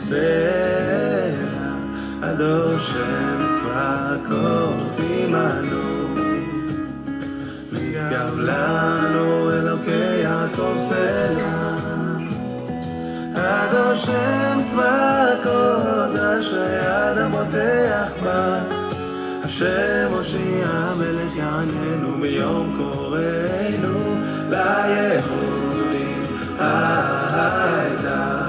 זרע, הדור שמצווה קוראים אנו. נשגב לנו אלוקי יעקב סלע, הדור שמצווה קודש היד המותח בה, השם הושיע מלך יעננו ביום קוראנו ליהודים הייתה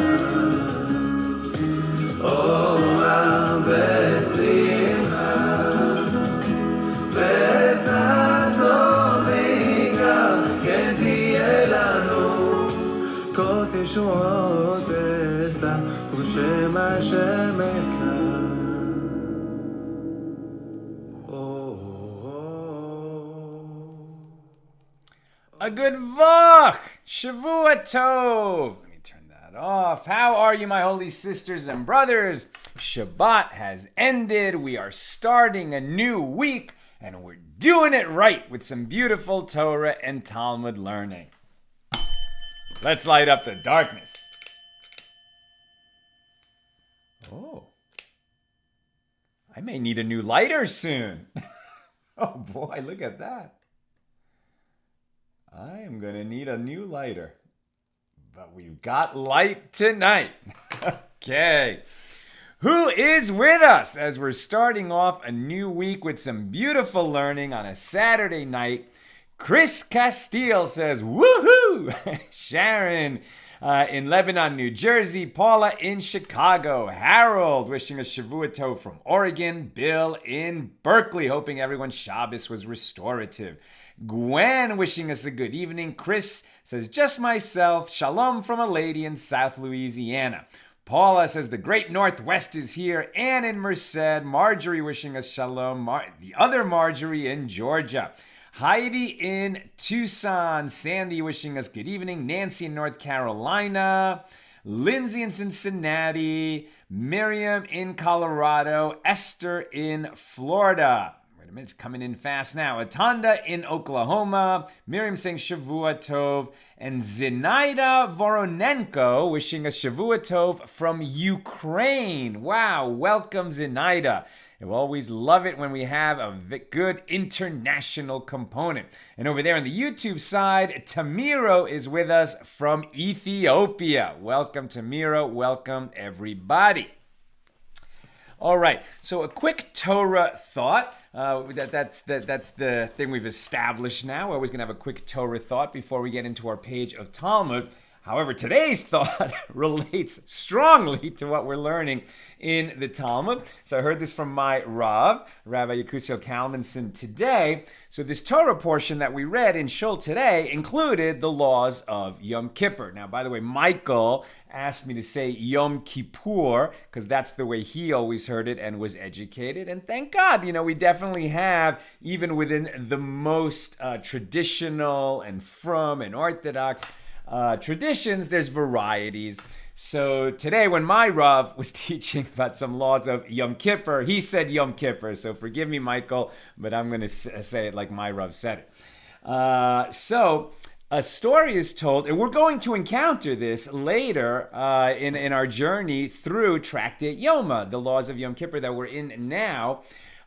אורה ושמחה וששון ועיקר כן תהיה לנו כוס ישועות אשא ובשם השם אקרא. A good vach! Shavua Tov! Let me turn that off. How are you, my holy sisters and brothers? Shabbat has ended. We are starting a new week, and we're doing it right with some beautiful Torah and Talmud learning. Let's light up the darkness. Oh. I may need a new lighter soon. Oh boy, look at that. I am going to need a new lighter. But we've got light tonight. Okay. Who is with us as we're starting off a new week with some beautiful learning on a Saturday night? Chris Castile says, woohoo! Sharon in Lebanon, New Jersey. Paula in Chicago. Harold wishing a Shavua Tov from Oregon. Bill in Berkeley, hoping everyone's Shabbos was restorative. Gwen wishing us a good evening. Chris says, just myself. Shalom from a lady in South Louisiana. Paula says, the great Northwest is here. Ann in Merced. Marjorie wishing us shalom. The other Marjorie in Georgia. Heidi in Tucson. Sandy wishing us good evening. Nancy in North Carolina. Lindsay in Cincinnati. Miriam in Colorado. Esther in Florida. It's coming in fast now. Atanda in Oklahoma. Miriam saying Shavua Tov. And Zinaida Voronenko wishing us Shavua Tov from Ukraine. Wow, welcome Zinaida. I always love it when we have a good international component. And over there on the YouTube side, Tamiro is with us from Ethiopia. Welcome Tamiro. Welcome everybody. All right, so a quick Torah thought. That's the thing we've established now. We're always going to have a quick Torah thought before we get into our page of Talmud. However, today's thought relates strongly to what we're learning in the Talmud. So I heard this from my Rav, Rabbi Yehuda Kalmanson, today. So this Torah portion that we read in Shul today included the laws of Yom Kippur. Now, by the way, Michael asked me to say Yom Kippur because that's the way he always heard it and was educated. And thank God, we definitely have, even within the most traditional and frum and orthodox traditions, there's varieties. So today when my Rav was teaching about some laws of Yom Kippur, he said Yom Kippur. So forgive me, Michael, but I'm going to say it like my Rav said it. So a story is told, and we're going to encounter this later in our journey through Tractate Yoma, the laws of Yom Kippur that we're in now.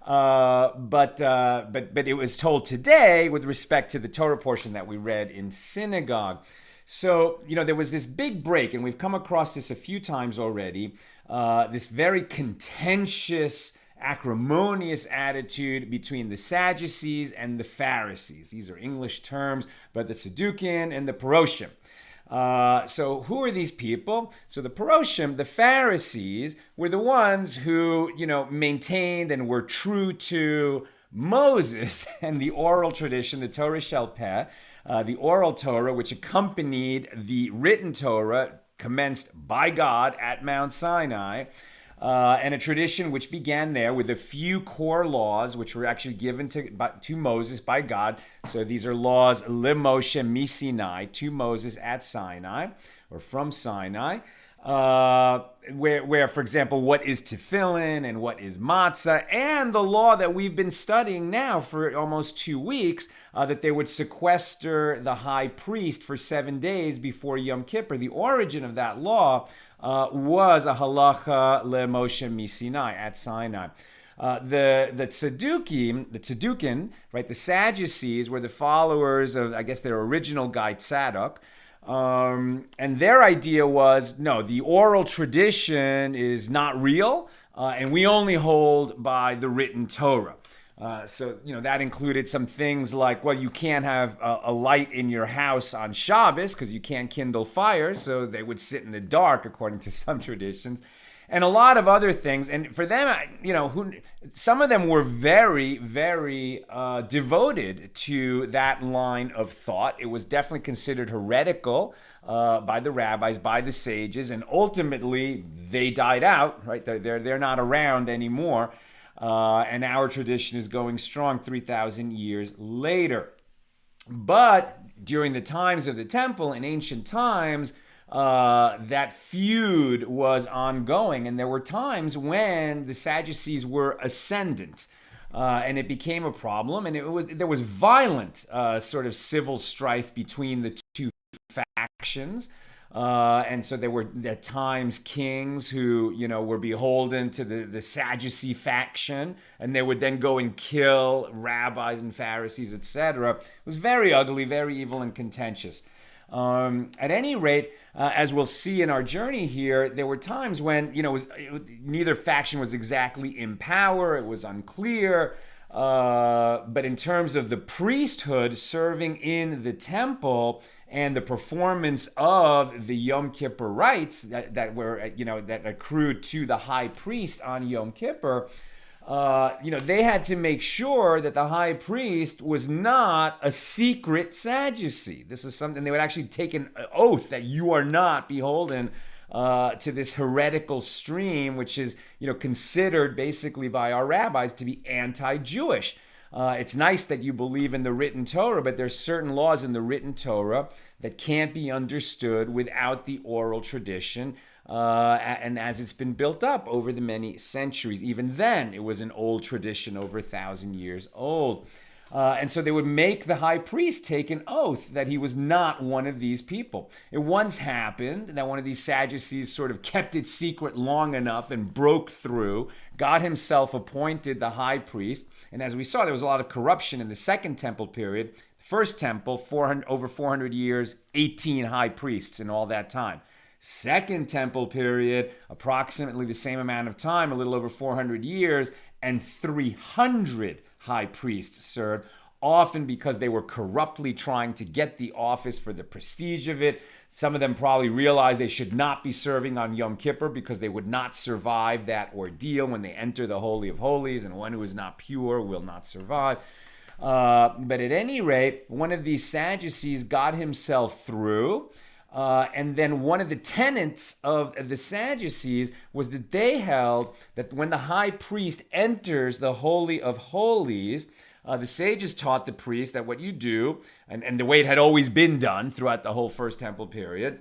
But it was told today with respect to the Torah portion that we read in synagogue. So, there was this big break, and we've come across this a few times already, this very contentious, acrimonious attitude between the Sadducees and the Pharisees. These are English terms, but the Sadducean and the Paroshim. So who are these people? So the Paroshim, the Pharisees, were the ones who, maintained and were true to Moses and the oral tradition, the Torah Shel Peh, the oral Torah, which accompanied the written Torah, commenced by God at Mount Sinai, and a tradition which began there with a few core laws, which were actually given to Moses by God. So these are laws le Moshe mi Sinai, to Moses at Sinai. or from Sinai. Where, for example, what is tefillin and what is matzah, and the law that we've been studying now for almost 2 weeks, that they would sequester the high priest for 7 days before Yom Kippur. The origin of that law was a halacha leMoshe miSinai, at Sinai. The Tzedukim, right, the Sadducees were the followers of, I guess, their original guy Tzadok. And their idea was, no, the oral tradition is not real, and we only hold by the written Torah. So, that included some things like, well, you can't have a light in your house on Shabbos because you can't kindle fires, so they would sit in the dark, according to some traditions. And a lot of other things. And for them, some of them were very, very devoted to that line of thought. It was definitely considered heretical by the rabbis, by the sages, and ultimately they died out. Right? They're not around anymore, and our tradition is going strong 3,000 years later. But during the times of the temple in ancient times, that feud was ongoing, and there were times when the Sadducees were ascendant, and it became a problem, and there was violent sort of civil strife between the two factions. And so there were at times kings who, were beholden to the Sadducee faction, and they would then go and kill rabbis and Pharisees, etc. It was very ugly, very evil, and contentious. At any rate, as we'll see in our journey here, there were times when, neither faction was exactly in power. It was unclear. But in terms of the priesthood serving in the temple and the performance of the Yom Kippur rites that were, that accrued to the high priest on Yom Kippur, they had to make sure that the high priest was not a secret Sadducee. This is something they would actually take an oath that you are not beholden to this heretical stream, which is, considered basically by our rabbis to be anti-Jewish. It's nice that you believe in the written Torah, but there's certain laws in the written Torah that can't be understood without the oral tradition. And as it's been built up over the many centuries, even then it was an old tradition over 1,000 years old. And so they would make the high priest take an oath that he was not one of these people. It once happened that one of these Sadducees sort of kept it secret long enough and broke through. God himself appointed the high priest. And as we saw, there was a lot of corruption in the Second Temple period. First Temple, over 400 years, 18 high priests in all that time. Second Temple period, approximately the same amount of time, a little over 400 years, and 300 high priests served, often because they were corruptly trying to get the office for the prestige of it. Some of them probably realized they should not be serving on Yom Kippur because they would not survive that ordeal when they enter the Holy of Holies, and one who is not pure will not survive. But at any rate, one of these Sadducees got himself through. And then one of the tenets of the Sadducees was that they held that when the high priest enters the Holy of Holies, the sages taught the priest that what you do, and the way it had always been done throughout the whole First Temple period,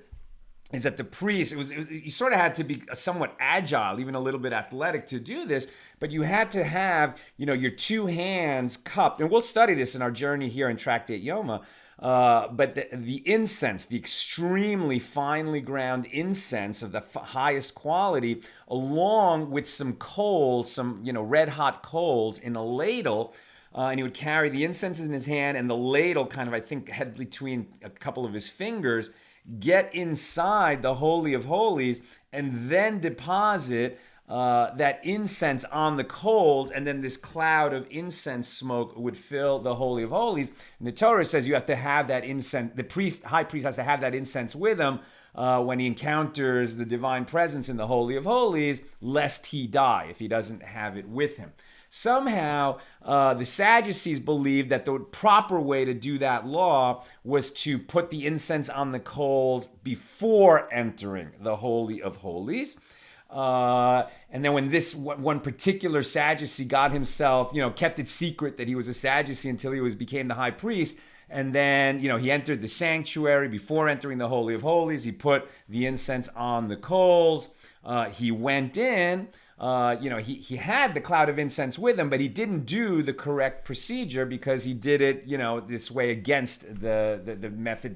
is that the priest, you sort of had to be somewhat agile, even a little bit athletic to do this, but you had to have, your two hands cupped. And we'll study this in our journey here in Tractate Yoma. But the incense, the extremely finely ground incense of the highest quality, along with some coals, some red hot coals in a ladle, and he would carry the incense in his hand and the ladle kind of, I think, head between a couple of his fingers, get inside the Holy of Holies, and then deposit that incense on the coals, and then this cloud of incense smoke would fill the Holy of Holies. And the Torah says you have to have that incense, high priest has to have that incense with him when he encounters the divine presence in the Holy of Holies, lest he die if he doesn't have it with him. Somehow, the Sadducees believed that the proper way to do that law was to put the incense on the coals before entering the Holy of Holies. And then when this one particular Sadducee got himself, kept it secret that he was a Sadducee until he became the high priest, And then, he entered the sanctuary. Before entering the Holy of Holies, he put the incense on the coals. He went in. He had the cloud of incense with him, but he didn't do the correct procedure because he did it, this way against the method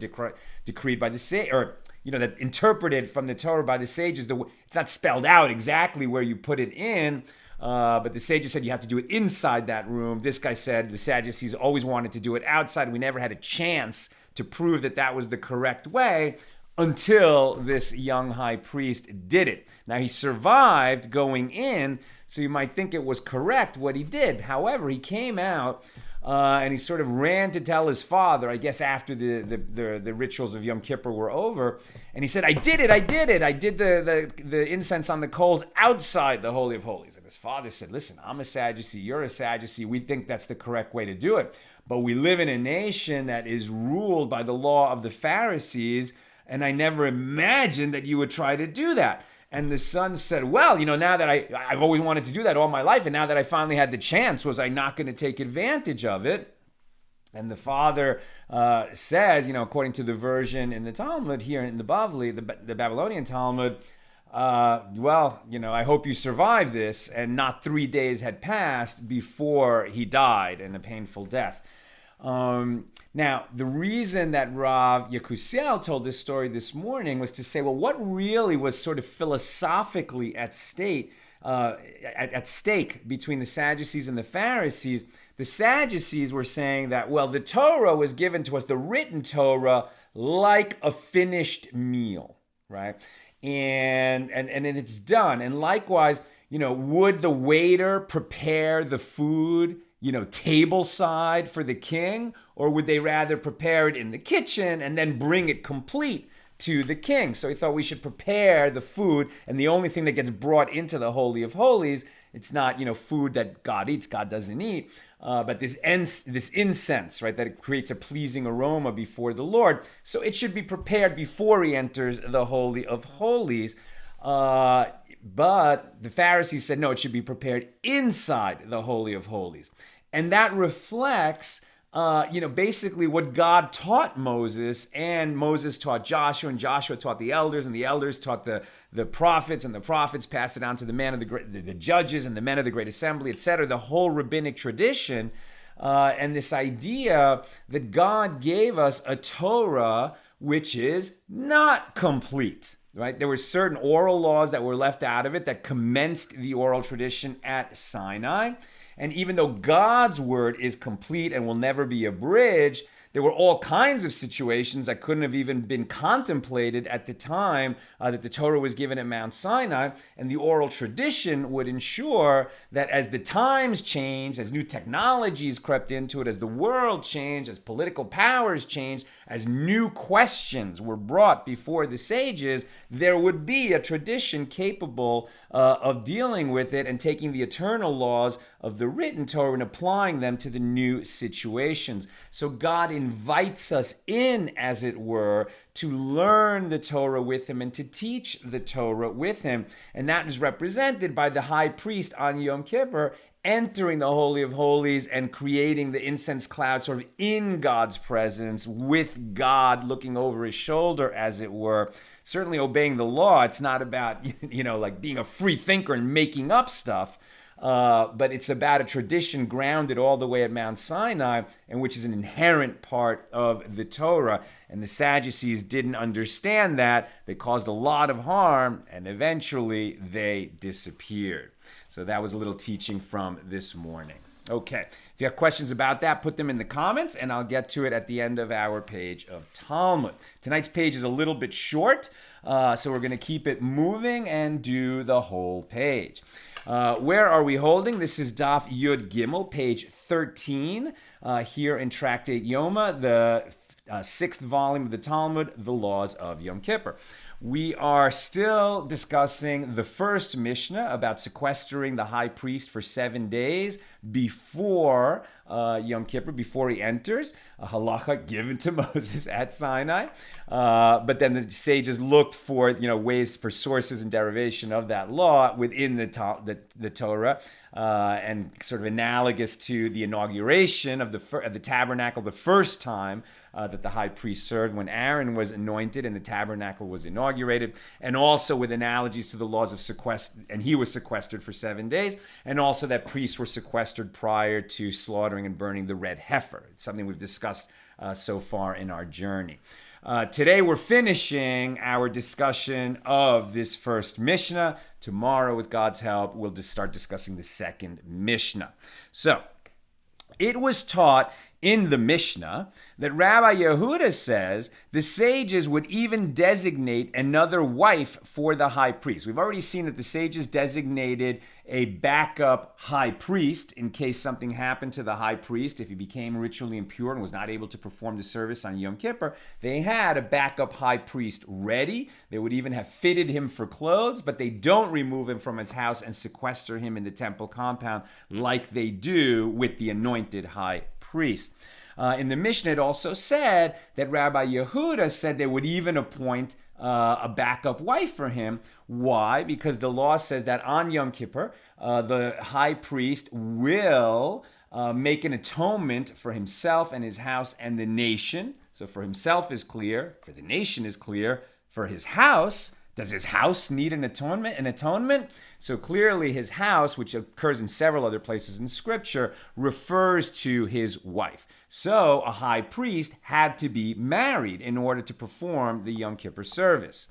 decreed by the sage, or that interpreted from the Torah by the sages. It's not spelled out exactly where you put it in, but the sages said you have to do it inside that room. This guy said the Sadducees always wanted to do it outside. We never had a chance to prove that was the correct way until this young high priest did it. Now, he survived going in, so you might think it was correct what he did. However, he came out and he sort of ran to tell his father, I guess after the rituals of Yom Kippur were over, and he said, I did it. I did the incense on the coals outside the Holy of Holies. And his father said, listen, I'm a Sadducee, you're a Sadducee, we think that's the correct way to do it. But we live in a nation that is ruled by the law of the Pharisees, and I never imagined that you would try to do that. And the son said, well, now that I've always wanted to do that all my life, and now that I finally had the chance, was I not going to take advantage of it? And the father says, according to the version in the Talmud here in the Bavli, the Babylonian Talmud, I hope you survive this. And not 3 days had passed before he died in a painful death. Now, the reason that Rav Yekusiel told this story this morning was to say, well, what really was sort of philosophically at stake between the Sadducees and the Pharisees? The Sadducees were saying that, well, the Torah was given to us, the written Torah, like a finished meal, right? And it's done. And likewise, would the waiter prepare the food, table side for the king, or would they rather prepare it in the kitchen and then bring it complete to the king? So he thought we should prepare the food, and the only thing that gets brought into the Holy of Holies, it's not, food that God eats, God doesn't eat, but this incense, right, that it creates a pleasing aroma before the Lord. So it should be prepared before he enters the Holy of Holies. But the Pharisees said, no, it should be prepared inside the Holy of Holies. And that reflects, basically what God taught Moses, and Moses taught Joshua, and Joshua taught the elders, and the elders taught the prophets, and the prophets passed it on to the judges and the men of the great assembly, etc. The whole rabbinic tradition, and this idea that God gave us a Torah which is not complete. Right? There were certain oral laws that were left out of it that commenced the oral tradition at Sinai. And even though God's word is complete and will never be abridged, there were all kinds of situations that couldn't have even been contemplated at the time that the Torah was given at Mount Sinai. And the oral tradition would ensure that as the times changed, as new technologies crept into it, as the world changed, as political powers changed, as new questions were brought before the sages, there would be a tradition capable of dealing with it and taking the eternal laws of the written Torah and applying them to the new situations. So God invites us in, as it were, to learn the Torah with him and to teach the Torah with him. And that is represented by the high priest on Yom Kippur entering the Holy of Holies and creating the incense cloud sort of in God's presence, with God looking over his shoulder, as it were. Certainly obeying the law. It's not about, like being a free thinker and making up stuff. But it's about a tradition grounded all the way at Mount Sinai, and which is an inherent part of the Torah. And the Sadducees didn't understand that. They caused a lot of harm, and eventually they disappeared. So that was a little teaching from this morning. Okay, if you have questions about that, put them in the comments, and I'll get to it at the end of our page of Talmud. Tonight's page is a little bit short, so we're going to keep it moving and do the whole page. Where are we holding? This is Daf Yud Gimel, page 13, here in Tractate Yoma, the sixth volume of the Talmud, The Laws of Yom Kippur. We are still discussing the first Mishnah about sequestering the high priest for 7 days before Yom Kippur, before he enters, a halacha given to Moses at Sinai. But then the sages looked for ways for sources and derivation of that law within the Torah, and sort of analogous to the inauguration of the tabernacle the first time that the high priest served, when Aaron was anointed and the tabernacle was inaugurated, and also with analogies to the laws of sequester, and he was sequestered for 7 days, and also that priests were sequestered prior to slaughtering and burning the red heifer. It's something we've discussed so far in our journey. Today we're finishing our discussion of this first Mishnah. Tomorrow, with God's help, we'll just start discussing the second Mishnah. So, it was taught in the Mishnah that Rabbi Yehuda says the sages would even designate another wife for the high priest. We've already seen that the sages designated a backup high priest in case something happened to the high priest. If he became ritually impure and was not able to perform the service on Yom Kippur, they had a backup high priest ready. They would even have fitted him for clothes, but they don't remove him from his house and sequester him in the temple compound like they do with the anointed high priest. In the Mishnah, it also said that Rabbi Yehuda said they would even appoint a backup wife for him. Why? Because the law says that on Yom Kippur, the high priest will make an atonement for himself and his house and the nation. So for himself is clear, for the nation is clear, for his house, does his house need an atonement? So clearly his house, which occurs in several other places in Scripture, refers to his wife. So a high priest had to be married in order to perform the Yom Kippur service.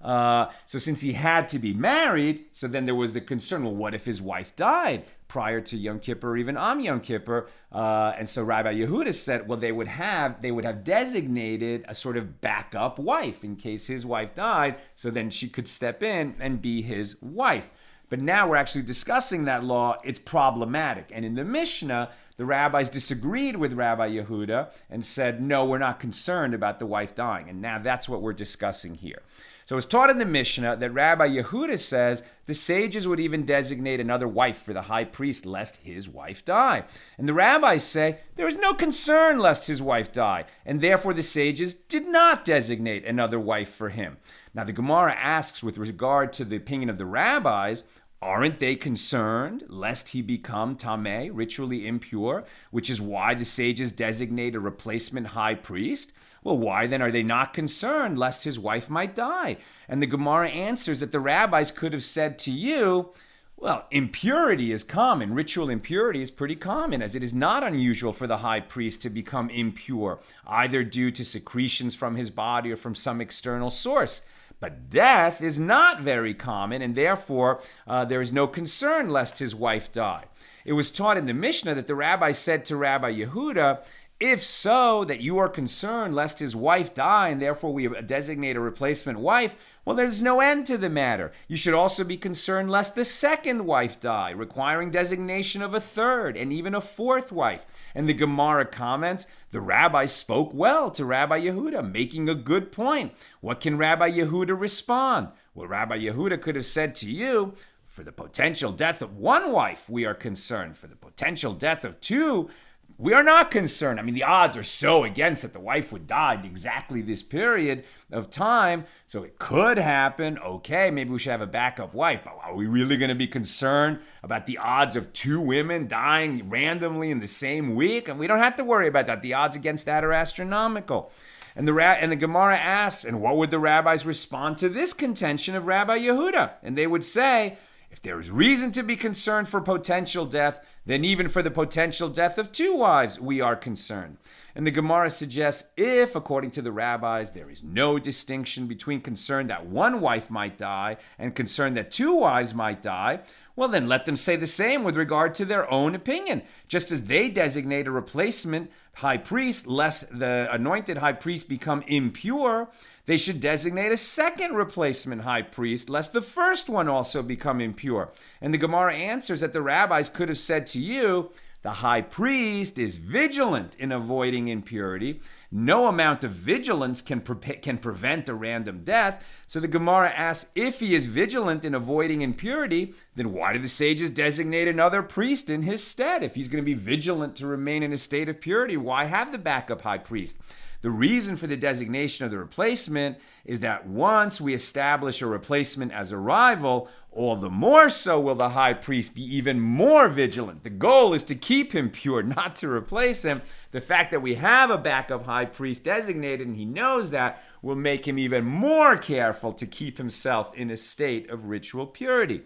So since he had to be married, so then there was the concern, well, what if his wife died prior to Yom Kippur or even on Yom Kippur? And so Rabbi Yehuda said, well, they would have designated a sort of backup wife in case his wife died, so then she could step in and be his wife. But now we're actually discussing that law. It's problematic. And in the Mishnah, the rabbis disagreed with Rabbi Yehuda and said, no, we're not concerned about the wife dying. And now that's what we're discussing here. So it's taught in the Mishnah that Rabbi Yehuda says the sages would even designate another wife for the high priest lest his wife die. And the rabbis say there is no concern lest his wife die, and therefore the sages did not designate another wife for him. Now the Gemara asks, with regard to the opinion of the rabbis, aren't they concerned lest he become tameh, ritually impure, which is why the sages designate a replacement high priest? Well, why then are they not concerned lest his wife might die? And the Gemara answers that the rabbis could have said to you, well, impurity is common. Ritual impurity is pretty common, as it is not unusual for the high priest to become impure, either due to secretions from his body or from some external source. But death is not very common, and therefore there is no concern lest his wife die. It was taught in the Mishnah that the rabbi said to Rabbi Yehuda, if so, that you are concerned lest his wife die, and therefore we designate a replacement wife, well, there's no end to the matter. You should also be concerned lest the second wife die, requiring designation of a third and even a fourth wife. And the Gemara comments, the rabbi spoke well to Rabbi Yehuda, making a good point. What can Rabbi Yehuda respond? Well, Rabbi Yehuda could have said to you, for the potential death of one wife, we are concerned. For the potential death of two, we are not concerned. I mean, the odds are so against that the wife would die in exactly this period of time. So it could happen. Okay, maybe we should have a backup wife. But are we really going to be concerned about the odds of two women dying randomly in the same week? And we don't have to worry about that. The odds against that are astronomical. And the Gemara asks, and what would the rabbis respond to this contention of Rabbi Yehuda? And they would say, if there is reason to be concerned for potential death, then even for the potential death of two wives, we are concerned. And the Gemara suggests if, according to the rabbis, there is no distinction between concern that one wife might die and concern that two wives might die, well, then let them say the same with regard to their own opinion. Just as they designate a replacement high priest, lest the anointed high priest become impure, they should designate a second replacement high priest, lest the first one also become impure. And the Gemara answers that the rabbis could have said to you, The high priest is vigilant in avoiding impurity. No amount of vigilance can prevent a random death. So the Gemara asks, if he is vigilant in avoiding impurity, then why did the sages designate another priest in his stead? If he's going to be vigilant to remain in a state of purity, why have the backup high priest? The reason for the designation of the replacement is that once we establish a replacement as a rival, all the more so will the high priest be even more vigilant. The goal is to keep him pure, not to replace him. The fact that we have a backup high priest designated and he knows that will make him even more careful to keep himself in a state of ritual purity.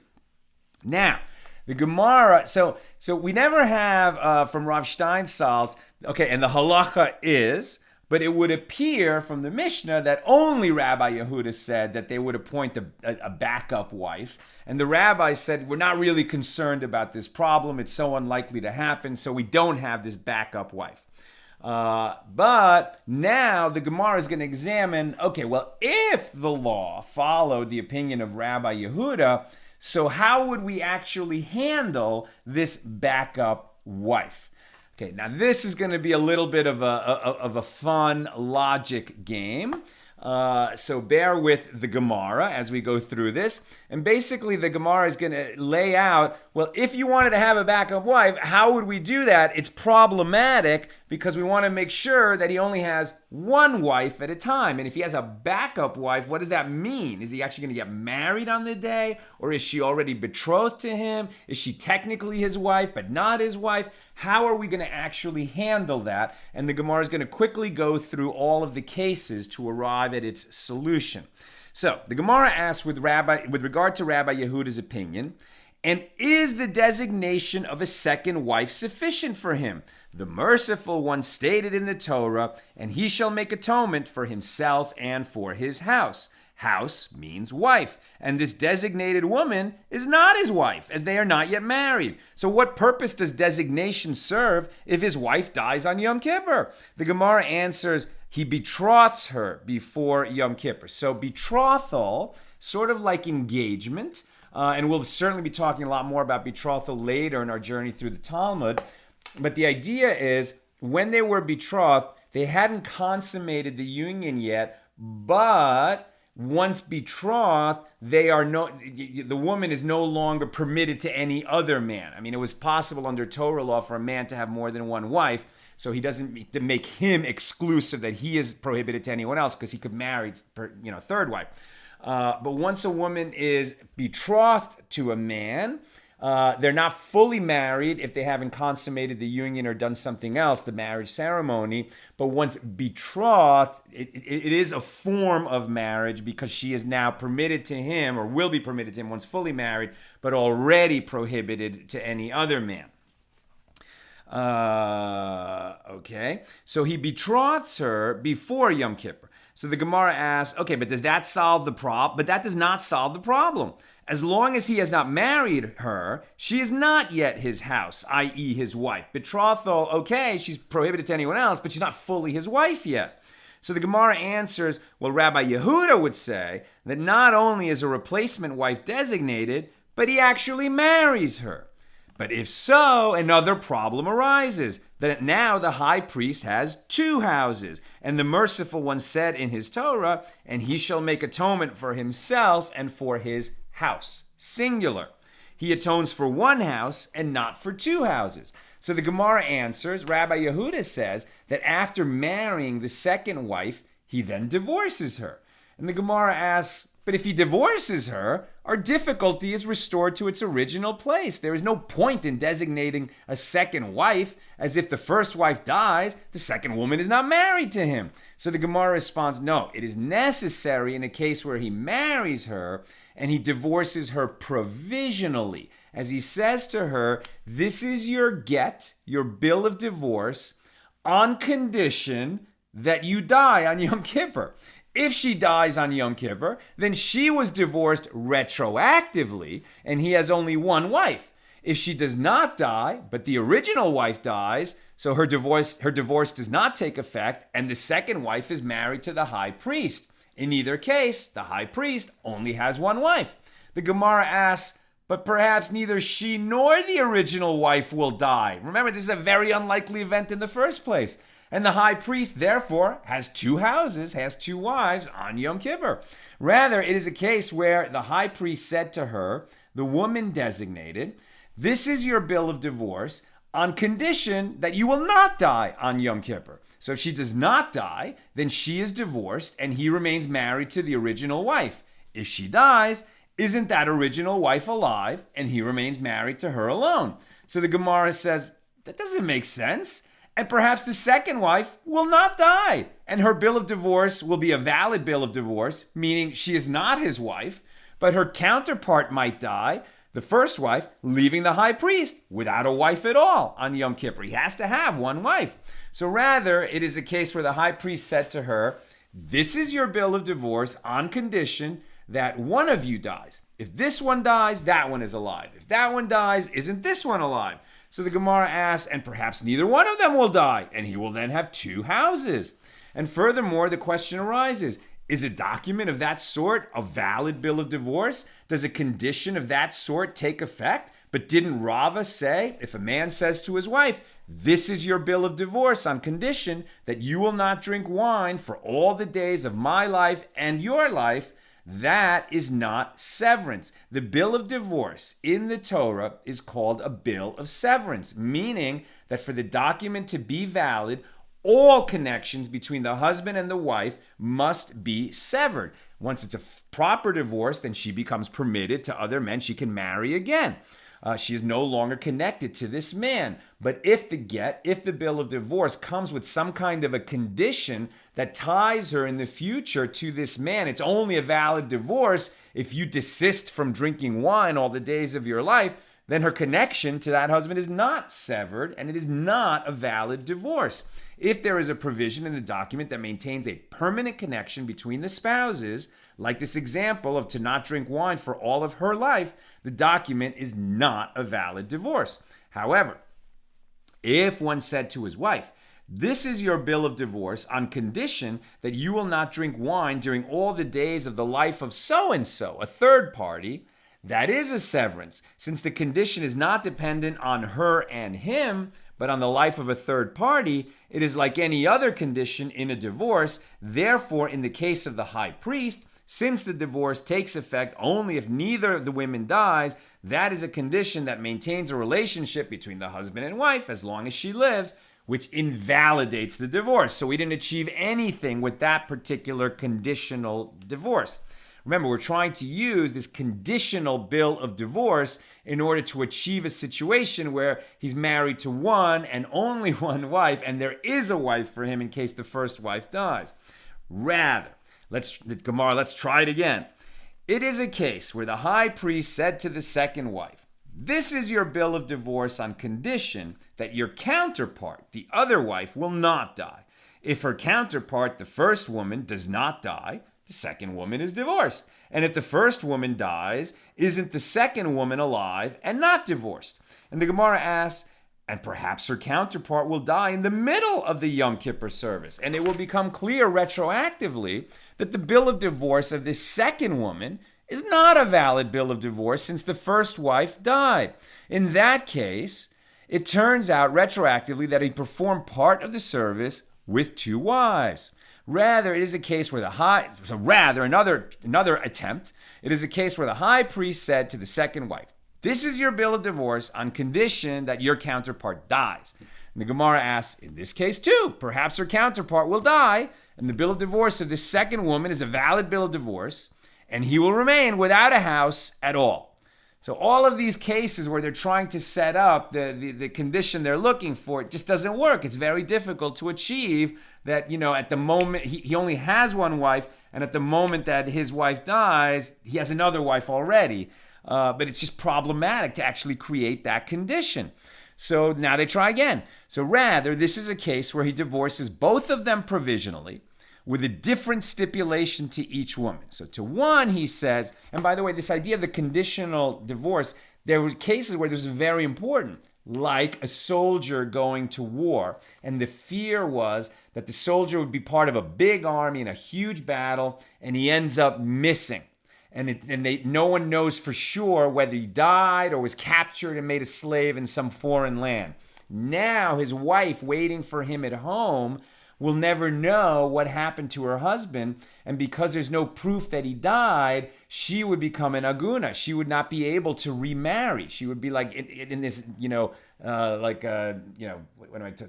Now, the Gemara, so we never have from Rav Steinsaltz, okay, and the halacha is, but it would appear from the Mishna that only Rabbi Yehuda said that they would appoint a backup wife. And the rabbis said, we're not really concerned about this problem. It's so unlikely to happen, so we don't have this backup wife. But now the Gemara is going to examine, okay, well, if the law followed the opinion of Rabbi Yehuda, so how would we actually handle this backup wife? Okay, now this is going to be a little bit of a fun logic game. So bear with the Gemara as we go through this. And basically the Gemara is going to lay out, well, if you wanted to have a backup wife, how would we do that? It's problematic because we want to make sure that he only has one wife at a time. And if he has a backup wife, what does that mean? Is he actually going to get married on the day? Or is she already betrothed to him? Is she technically his wife but not his wife? How are we going to actually handle that? And the Gemara is going to quickly go through all of the cases to arrive at its solution. So the Gemara asks with regard to Rabbi Yehuda's opinion, and is the designation of a second wife sufficient for him? The merciful one stated in the Torah, and he shall make atonement for himself and for his house. House means wife, and this designated woman is not his wife, as they are not yet married. So what purpose does designation serve if his wife dies on Yom Kippur? The Gemara answers, he betroths her before Yom Kippur. So betrothal, sort of like engagement, and we'll certainly be talking a lot more about betrothal later in our journey through the Talmud. But the idea is, when they were betrothed, they hadn't consummated the union yet, but once betrothed, the woman is no longer permitted to any other man. I mean, it was possible under Torah law for a man to have more than one wife, so he doesn't need to make him exclusive that he is prohibited to anyone else because he could marry, third wife. But once a woman is betrothed to a man, they're not fully married if they haven't consummated the union or done something else, the marriage ceremony. But once betrothed, it is a form of marriage because she is now permitted to him, or will be permitted to him once fully married, but already prohibited to any other man. Okay, so he betroths her before Yom Kippur. So the Gemara asks, okay, but does that solve the problem? But that does not solve the problem. As long as he has not married her, she is not yet his house, i.e. his wife. Betrothal, okay, she's prohibited to anyone else, but she's not fully his wife yet. So the Gemara answers, well, Rabbi Yehuda would say that not only is a replacement wife designated, but he actually marries her. But if so, another problem arises, that now the high priest has two houses. And the merciful one said in his Torah, and he shall make atonement for himself and for his house. Singular. He atones for one house and not for two houses. So the Gemara answers, Rabbi Yehuda says that after marrying the second wife, he then divorces her. And the Gemara asks, but if he divorces her, our difficulty is restored to its original place. There is no point in designating a second wife, as if the first wife dies, the second woman is not married to him. So the Gemara responds, no, it is necessary in a case where he marries her and he divorces her provisionally. As he says to her, this is your get, your bill of divorce, on condition that you die on Yom Kippur. If she dies on Yom Kippur, then she was divorced retroactively, and he has only one wife. If she does not die, but the original wife dies, so her divorce does not take effect, and the second wife is married to the high priest. In either case, the high priest only has one wife. The Gemara asks, but perhaps neither she nor the original wife will die. Remember, this is a very unlikely event in the first place. And the high priest, therefore, has two houses, has two wives on Yom Kippur. Rather, it is a case where the high priest said to her, the woman designated, this is your bill of divorce on condition that you will not die on Yom Kippur. So if she does not die, then she is divorced and he remains married to the original wife. If she dies, isn't that original wife alive and he remains married to her alone? So the Gemara says, that doesn't make sense. And perhaps the second wife will not die and her bill of divorce will be a valid bill of divorce, meaning she is not his wife, but her counterpart might die, the first wife, leaving the high priest without a wife at all on Yom Kippur. He has to have one wife. So rather, it is a case where the high priest said to her, this is your bill of divorce on condition that one of you dies. If this one dies, that one is alive. If that one dies, isn't this one alive? So the Gemara asks, and perhaps neither one of them will die, and he will then have two houses. And furthermore, the question arises, is a document of that sort a valid bill of divorce? Does a condition of that sort take effect? But didn't Rava say, if a man says to his wife, this is your bill of divorce on condition that you will not drink wine for all the days of my life and your life, that is not severance. The bill of divorce in the Torah is called a bill of severance, meaning that for the document to be valid, all connections between the husband and the wife must be severed. Once it's a proper divorce, then she becomes permitted to other men. She can marry again. She is no longer connected to this man. But if the bill of divorce comes with some kind of a condition that ties her in the future to this man, it's only a valid divorce if you desist from drinking wine all the days of your life, then her connection to that husband is not severed and it is not a valid divorce. If there is a provision in the document that maintains a permanent connection between the spouses, like this example of to not drink wine for all of her life, the document is not a valid divorce. However, if one said to his wife, this is your bill of divorce on condition that you will not drink wine during all the days of the life of so-and-so, a third party, that is a severance, since the condition is not dependent on her and him, but on the life of a third party. It is like any other condition in a divorce. Therefore, in the case of the high priest, since the divorce takes effect only if neither of the women dies, that is a condition that maintains a relationship between the husband and wife as long as she lives, which invalidates the divorce. So we didn't achieve anything with that particular conditional divorce. Remember, we're trying to use this conditional bill of divorce in order to achieve a situation where he's married to one and only one wife, and there is a wife for him in case the first wife dies. Rather, let's try it again. It is a case where the high priest said to the second wife, this is your bill of divorce on condition that your counterpart, the other wife, will not die. If her counterpart, the first woman, does not die, the second woman is divorced. And if the first woman dies, isn't the second woman alive and not divorced? And the Gemara asks, and perhaps her counterpart will die in the middle of the Yom Kippur service. And it will become clear retroactively that the bill of divorce of this second woman is not a valid bill of divorce since the first wife died. In that case, it turns out retroactively that he performed part of the service with two wives. Rather, it is a case where another attempt. It is a case where the high priest said to the second wife, this is your bill of divorce on condition that your counterpart dies. And the Gemara asks, in this case too, perhaps her counterpart will die, and the bill of divorce of this second woman is a valid bill of divorce, and he will remain without a house at all. So all of these cases where they're trying to set up the condition they're looking for, it just doesn't work. It's very difficult to achieve that, at the moment, he only has one wife, and at the moment that his wife dies, he has another wife already. But it's just problematic to actually create that condition. So now they try again. So rather, this is a case where he divorces both of them provisionally, with a different stipulation to each woman. So to one, he says, and by the way, this idea of the conditional divorce, there were cases where this was very important, like a soldier going to war. And the fear was that the soldier would be part of a big army in a huge battle, and he ends up missing. and no one knows for sure whether he died or was captured and made a slave in some foreign land. Now his wife waiting for him at home will never know what happened to her husband, and because there's no proof that he died, she would become an aguna. She would not be able to remarry. She would be like in this,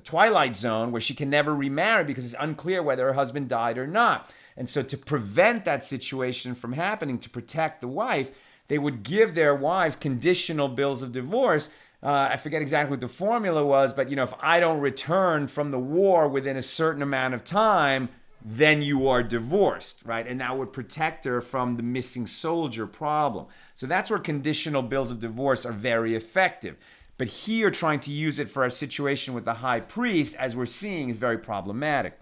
twilight zone where she can never remarry because it's unclear whether her husband died or not. And so to prevent that situation from happening, to protect the wife, they would give their wives conditional bills of divorce. I forget exactly what the formula was, but if I don't return from the war within a certain amount of time, then you are divorced, right? And that would protect her from the missing soldier problem. So that's where conditional bills of divorce are very effective. But here, trying to use it for a situation with the high priest, as we're seeing, is very problematic.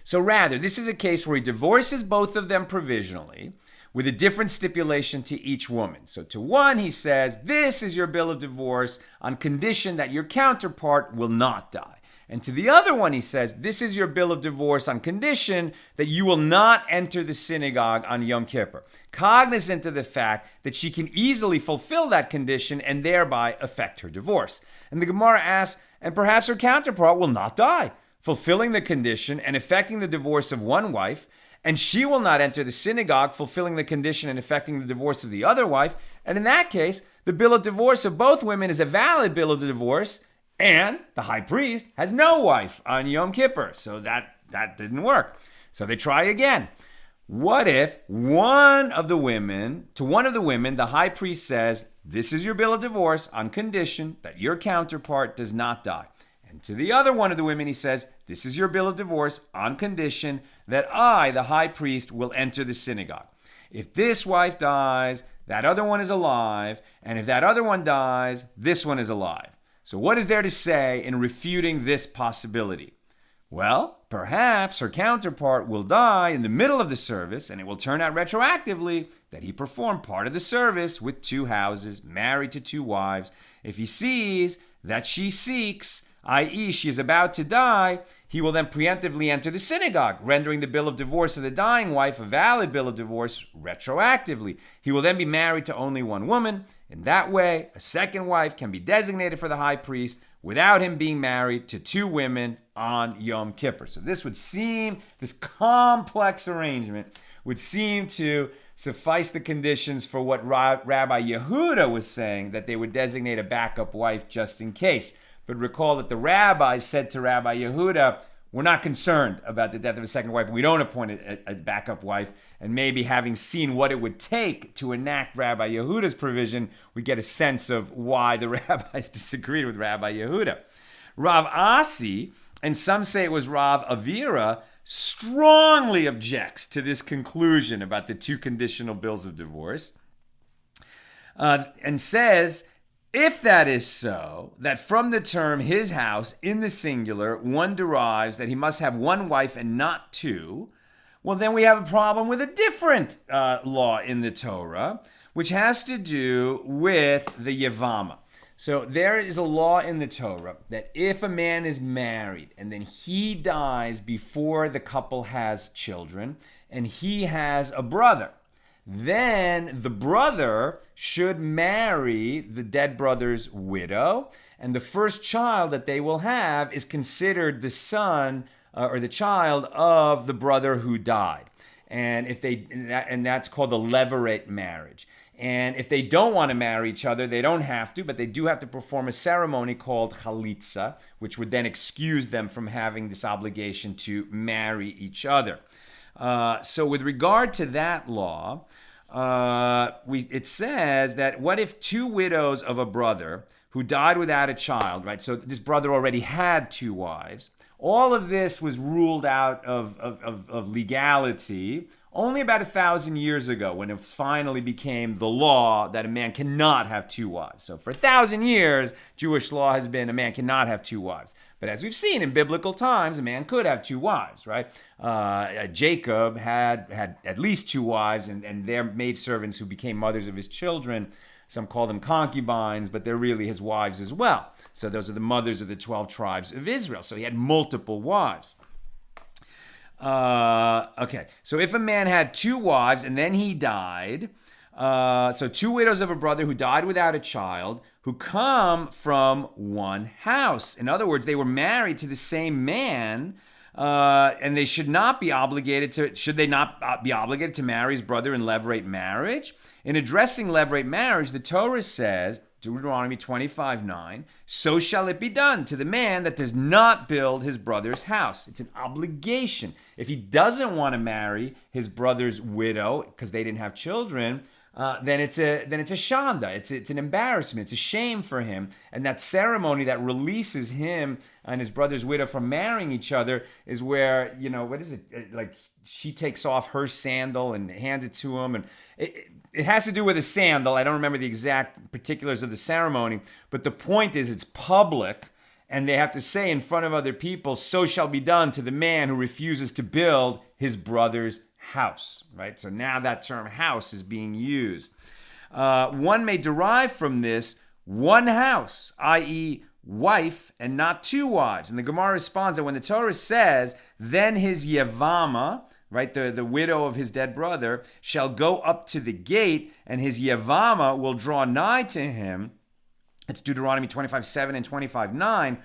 So rather, this is a case where he divorces both of them provisionally, with a different stipulation to each woman. So to one, he says, this is your bill of divorce on condition that your counterpart will not die. And to the other one, he says, this is your bill of divorce on condition that you will not enter the synagogue on Yom Kippur, cognizant of the fact that she can easily fulfill that condition and thereby affect her divorce. And the Gemara asks, and perhaps her counterpart will not die, fulfilling the condition and affecting the divorce of one wife, and she will not enter the synagogue, fulfilling the condition and affecting the divorce of the other wife. And in that case, the bill of divorce of both women is a valid bill of divorce, and the high priest has no wife on Yom Kippur. So that didn't work. So they try again. What if to one of the women, the high priest says, this is your bill of divorce on condition that your counterpart does not die. And to the other one of the women, he says, this is your bill of divorce on condition that I, the high priest, will enter the synagogue. If this wife dies, that other one is alive. And if that other one dies, this one is alive. So what is there to say in refuting this possibility? Well, perhaps her counterpart will die in the middle of the service, and it will turn out retroactively that he performed part of the service with two houses, married to two wives. If he sees that she seeks, i.e., she is about to die, he will then preemptively enter the synagogue, rendering the bill of divorce of the dying wife a valid bill of divorce retroactively. He will then be married to only one woman. In that way, a second wife can be designated for the high priest without him being married to two women on Yom Kippur. So this complex arrangement would seem to suffice the conditions for what Rabbi Yehuda was saying, that they would designate a backup wife just in case. But recall that the rabbis said to Rabbi Yehuda, we're not concerned about the death of a second wife. We don't appoint a backup wife. And maybe having seen what it would take to enact Rabbi Yehuda's provision, we get a sense of why the rabbis disagreed with Rabbi Yehuda. Rav Asi, and some say it was Rav Avira, strongly objects to this conclusion about the two conditional bills of divorce, and says, if that is so, that from the term his house in the singular, one derives that he must have one wife and not two, well, then we have a problem with a different law in the Torah, which has to do with the Yevama. So there is a law in the Torah that if a man is married and then he dies before the couple has children and he has a brother, then the brother should marry the dead brother's widow, and the first child that they will have is considered the son or the child of the brother who died. And that's called a levirate marriage. And if they don't want to marry each other, they don't have to, but they do have to perform a ceremony called chalitza, which would then excuse them from having this obligation to marry each other. So with regard to that law, it says that what if two widows of a brother who died without a child, right? So this brother already had two wives. All of this was ruled out of legality only about 1,000 years ago, when it finally became the law that a man cannot have two wives. So for 1,000 years, Jewish law has been a man cannot have two wives. But as we've seen in biblical times, a man could have two wives, right? Jacob had at least two wives, and their maidservants who became mothers of his children. Some call them concubines, but they're really his wives as well. So those are the mothers of the 12 tribes of Israel. So he had multiple wives. Okay, so if a man had 2 wives and then he died, so 2 widows of a brother who died without a child, who come from one house. In other words, they were married to the same man, and they should not be obligated to. Should they not be obligated to marry his brother in levirate marriage? In addressing levirate marriage, the Torah says, Deuteronomy 25:9, so shall it be done to the man that does not build his brother's house. It's an obligation. If he doesn't want to marry his brother's widow because they didn't have children, then it's a shanda. It's an embarrassment. It's a shame for him. And that ceremony that releases him and his brother's widow from marrying each other is where, what is it? Like she takes off her sandal and hands it to him, and it has to do with a sandal. I don't remember the exact particulars of the ceremony, but the point is it's public, and they have to say in front of other people, so shall be done to the man who refuses to build his brother's house, right? So now that term house is being used. One may derive from this one house, i.e., wife and not 2 wives. And the Gemara responds that when the Torah says, then his Yevama, right, the widow of his dead brother, shall go up to the gate, and his Yevama will draw nigh to him. It's Deuteronomy 25:7 and 25:9.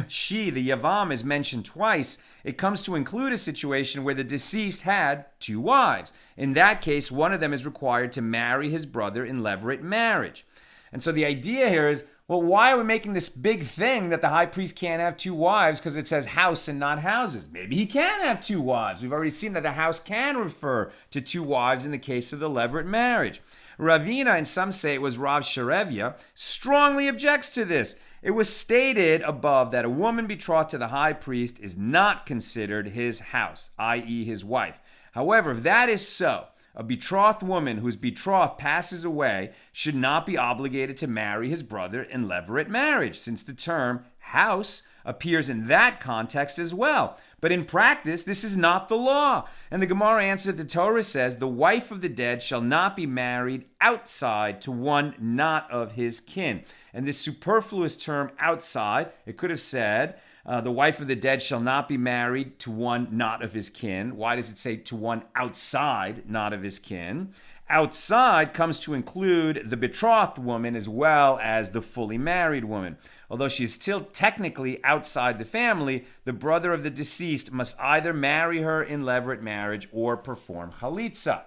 She, the Yavam, is mentioned twice. It comes to include a situation where the deceased had 2 wives. In that case, one of them is required to marry his brother in levirate marriage. And so the idea here is, well, why are we making this big thing that the high priest can't have 2 wives because it says house and not houses? Maybe he can have 2 wives. We've already seen that the house can refer to 2 wives in the case of the levirate marriage. Ravina, and some say it was Rav Sherevia, strongly objects to this. It was stated above that a woman betrothed to the high priest is not considered his house, i.e. his wife. However, if that is so, a betrothed woman whose betrothed passes away should not be obligated to marry his brother in levirate marriage, since the term house appears in that context as well. But in practice, this is not the law. And the Gemara answers that the Torah says, the wife of the dead shall not be married outside to one not of his kin. And this superfluous term outside, it could have said, the wife of the dead shall not be married to one not of his kin. Why does it say to one outside, not of his kin? Outside comes to include the betrothed woman as well as the fully married woman. Although she is still technically outside the family, the brother of the deceased must either marry her in levirate marriage or perform chalitza.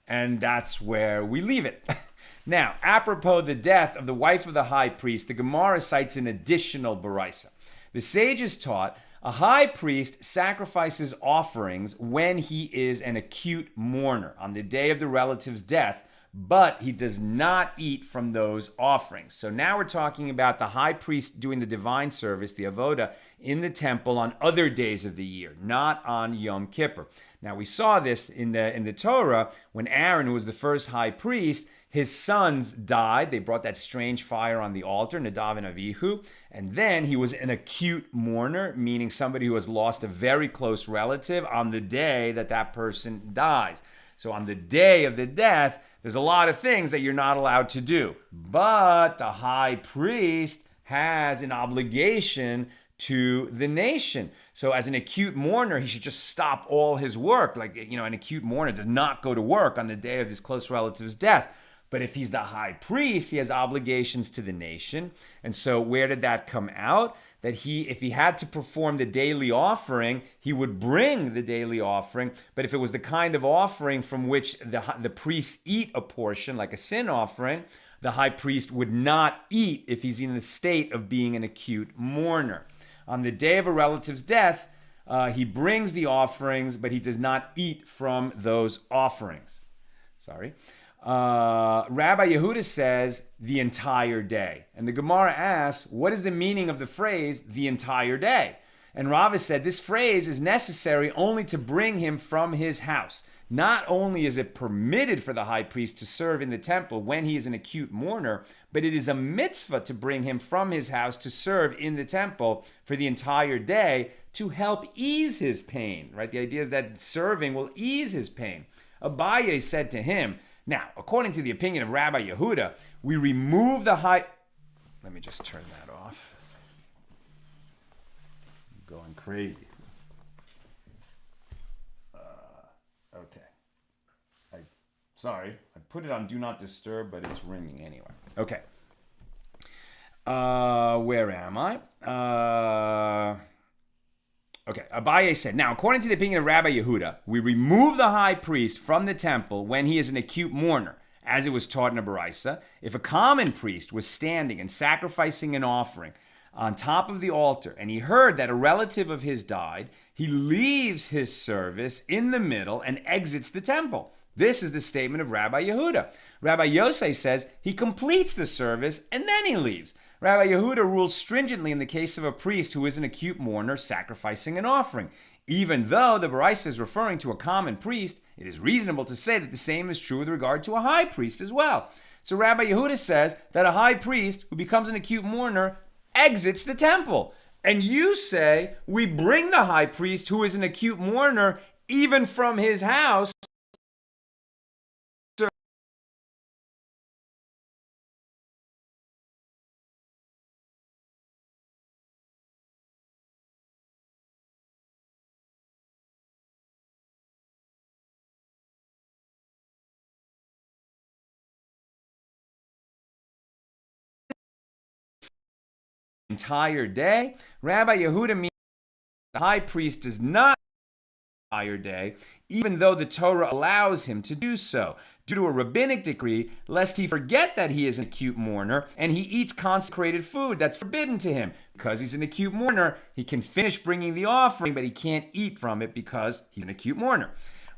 And that's where we leave it. Now, apropos the death of the wife of the high priest, the Gemara cites an additional baraisa. The sages taught a high priest sacrifices offerings when he is an acute mourner on the day of the relative's death, but he does not eat from those offerings. So now we're talking about the high priest doing the divine service, the avoda, in the temple on other days of the year, not on Yom Kippur. Now we saw this in the Torah when Aaron, who was the first high priest, his sons died. They brought that strange fire on the altar, Nadav and Avihu. And then he was an acute mourner, meaning somebody who has lost a very close relative on the day that that person dies. So on the day of the death, there's a lot of things that you're not allowed to do. But the high priest has an obligation to the nation. So as an acute mourner, he should just stop all his work. Like, an acute mourner does not go to work on the day of his close relative's death. But if he's the high priest, he has obligations to the nation. And so where did that come out? That if he had to perform the daily offering, he would bring the daily offering. But if it was the kind of offering from which the priests eat a portion, like a sin offering, the high priest would not eat if he's in the state of being an acute mourner. On the day of a relative's death, he brings the offerings, but he does not eat from those offerings. Rabbi Yehuda says the entire day. And the Gemara asks, what is the meaning of the phrase the entire day? And Rava said this phrase is necessary only to bring him from his house. Not only is it permitted for the high priest to serve in the temple when he is an acute mourner, but it is a mitzvah to bring him from his house to serve in the temple for the entire day to help ease his pain, right? The idea is that serving will ease his pain. Abaye said to him, now, according to the opinion of Rabbi Yehuda, we remove the high... Let me just turn that off. I'm going crazy. Sorry, I put it on Do Not Disturb, but it's ringing anyway. Okay. Where am I? Okay, Abaye said, now, according to the opinion of Rabbi Yehuda, we remove the high priest from the temple when he is an acute mourner, as it was taught in a Baraisa. If a common priest was standing and sacrificing an offering on top of the altar, and he heard that a relative of his died, he leaves his service in the middle and exits the temple. This is the statement of Rabbi Yehuda. Rabbi Yosei says he completes the service and then he leaves. Rabbi Yehuda rules stringently in the case of a priest who is an acute mourner sacrificing an offering. Even though the Baraisa is referring to a common priest, it is reasonable to say that the same is true with regard to a high priest as well. So Rabbi Yehuda says that a high priest who becomes an acute mourner exits the temple. And you say we bring the high priest who is an acute mourner even from his house entire day. Rabbi Yehuda means the high priest does not entire day, even though the Torah allows him to do so, due to a rabbinic decree, lest he forget that he is an acute mourner and he eats consecrated food that's forbidden to him. Because he's an acute mourner, he can finish bringing the offering, but he can't eat from it because he's an acute mourner.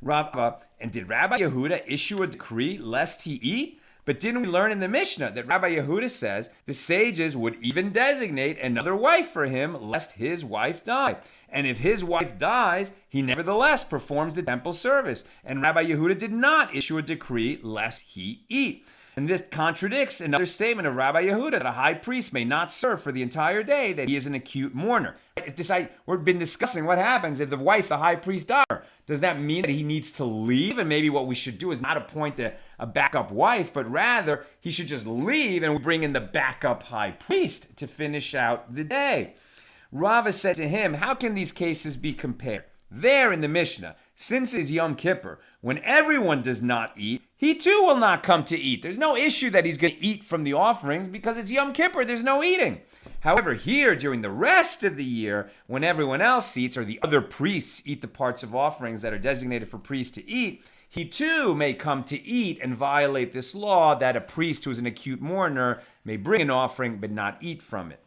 And did Rabbi Yehuda issue a decree lest he eat? But didn't we learn in the Mishna that Rabbi Yehuda says the sages would even designate another wife for him lest his wife die? And if his wife dies, he nevertheless performs the temple service. And Rabbi Yehuda did not issue a decree lest he eat. And this contradicts another statement of Rabbi Yehuda that a high priest may not serve for the entire day, that he is an acute mourner. We've been discussing what happens if the wife, the high priest, dies. Does that mean that he needs to leave? And maybe what we should do is not appoint a backup wife, but rather he should just leave and we bring in the backup high priest to finish out the day. Rava said to him, how can these cases be compared? There in the Mishnah, since it is Yom Kippur, when everyone does not eat, he too will not come to eat. There's no issue that he's going to eat from the offerings because it's Yom Kippur, there's no eating. However, here, during the rest of the year, when everyone else eats, or the other priests eat the parts of offerings that are designated for priests to eat, he too may come to eat and violate this law that a priest who is an acute mourner may bring an offering but not eat from it.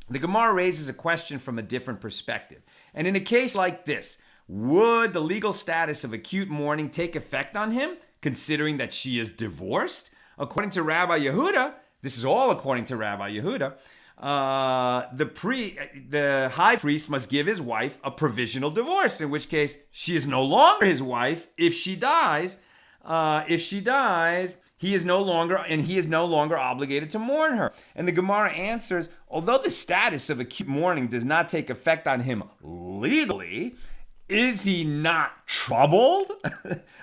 The Gemara raises a question from a different perspective. And in a case like this, would the legal status of acute mourning take effect on him, considering that she is divorced? According to Rabbi Yehuda, this is all according to Rabbi Yehuda, the high priest must give his wife a provisional divorce, in which case she is no longer his wife. If she dies, he is no longer obligated to mourn her. And the Gemara answers, although the status of acute mourning does not take effect on him legally, is he not troubled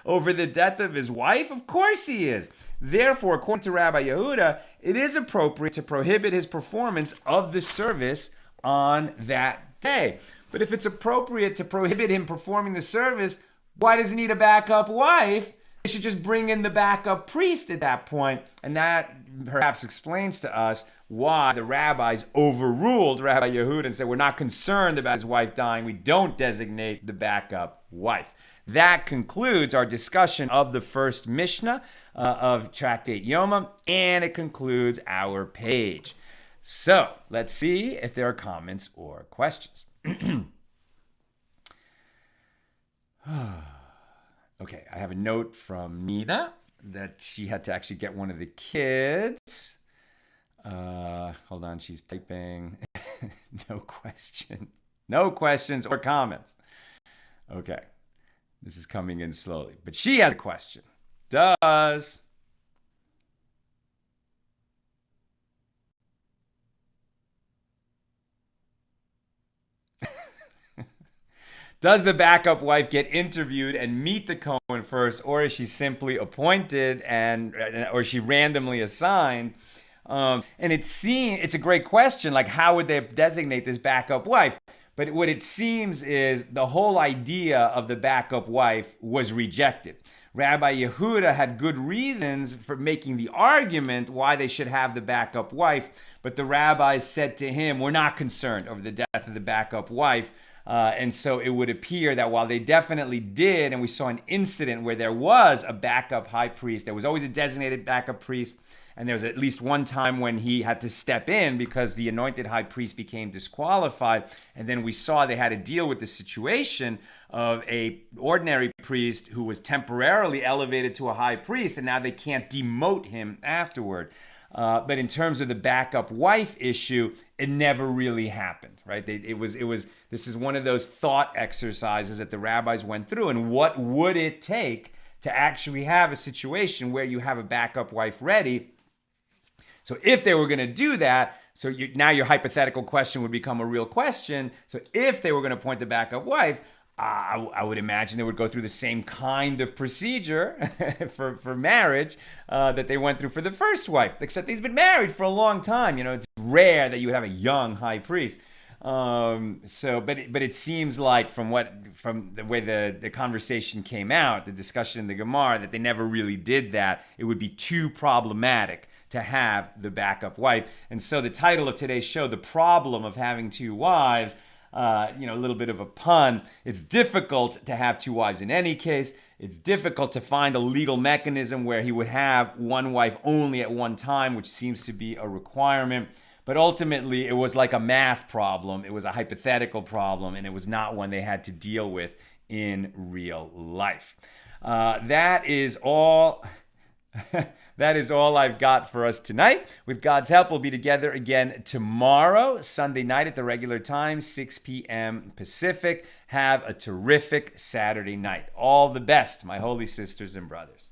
over the death of his wife? Of course he is. Therefore, according to Rabbi Yehuda, it is appropriate to prohibit his performance of the service on that day. But if it's appropriate to prohibit him performing the service, why does he need a backup wife? They should just bring in the backup priest at that point. And that perhaps explains to us why the rabbis overruled Rabbi Yehuda and said, we're not concerned about his wife dying. We don't designate the backup wife. That concludes our discussion of the first Mishnah of Tractate Yoma, and it concludes our page. So let's see if there are comments or questions. Okay, I have a note from Nina that she had to actually get one of the kids. Hold on, she's typing. No questions or comments. Okay, this is coming in slowly, but she has a question. Does the backup wife get interviewed and meet the Cohen first, or is she simply appointed or is she randomly assigned? And it's a great question, like how would they designate this backup wife? But what it seems is the whole idea of the backup wife was rejected. Rabbi Yehuda had good reasons for making the argument why they should have the backup wife, but the rabbis said to him, we're not concerned over the death of the backup wife. And so it would appear that while they definitely did, and we saw an incident where there was a backup high priest, there was always a designated backup priest, and there was at least one time when he had to step in because the anointed high priest became disqualified. And then we saw they had to deal with the situation of a ordinary priest who was temporarily elevated to a high priest, and now they can't demote him afterward. But in terms of the backup wife issue, it never really happened, right? This is one of those thought exercises that the rabbis went through. And what would it take to actually have a situation where you have a backup wife ready? So if they were going to do that, now your hypothetical question would become a real question. So if they were going to appoint the backup wife, I would imagine they would go through the same kind of procedure for marriage that they went through for the first wife, except he's been married for a long time. It's rare that you would have a young high priest. But it seems like from the way the conversation came out, the discussion in the Gemara, that they never really did that. It would be too problematic to have the backup wife. And so the title of today's show, The Problem of Having Two Wives, a little bit of a pun. It's difficult to have two wives in any case. It's difficult to find a legal mechanism where he would have one wife only at one time, which seems to be a requirement. But ultimately, it was like a math problem. It was a hypothetical problem, and it was not one they had to deal with in real life. That is all. That is all I've got for us tonight. With God's help, we'll be together again tomorrow, Sunday night at the regular time, 6 p.m. Pacific. Have a terrific Saturday night. All the best, my holy sisters and brothers.